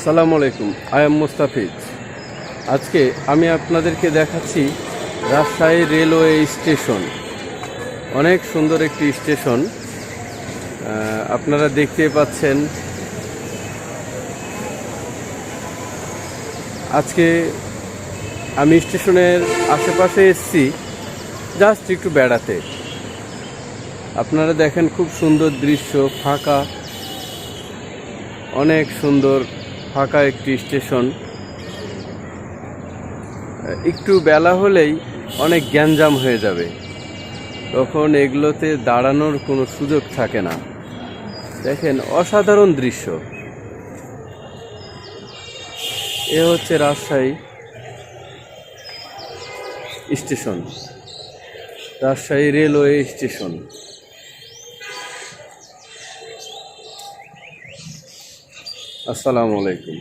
আসসালামু আলাইকুম, I am Mustafiz. আজকে আমি আপনাদেরকে দেখাচ্ছি রাজশাহী রেলওয়ে স্টেশন। অনেক সুন্দর একটি স্টেশন আপনারা দেখতে পাচ্ছেন। আজকে আমি স্টেশনের আশেপাশে এসেছি জাস্ট একটু বেড়াতে। আপনারা দেখেন খুব সুন্দর দৃশ্য, ফাঁকা, অনেক সুন্দর ফাঁকা একটি স্টেশন। একটু বেলা হলেই অনেক গ্যাঞ্জাম হয়ে যাবে, তখন এগুলোতে দাঁড়ানোর কোনো সুযোগ থাকে না। দেখেন অসাধারণ দৃশ্য। এ হচ্ছে Rajshahi station, Rajshahi railway station. আসসালামু আলাইকুম।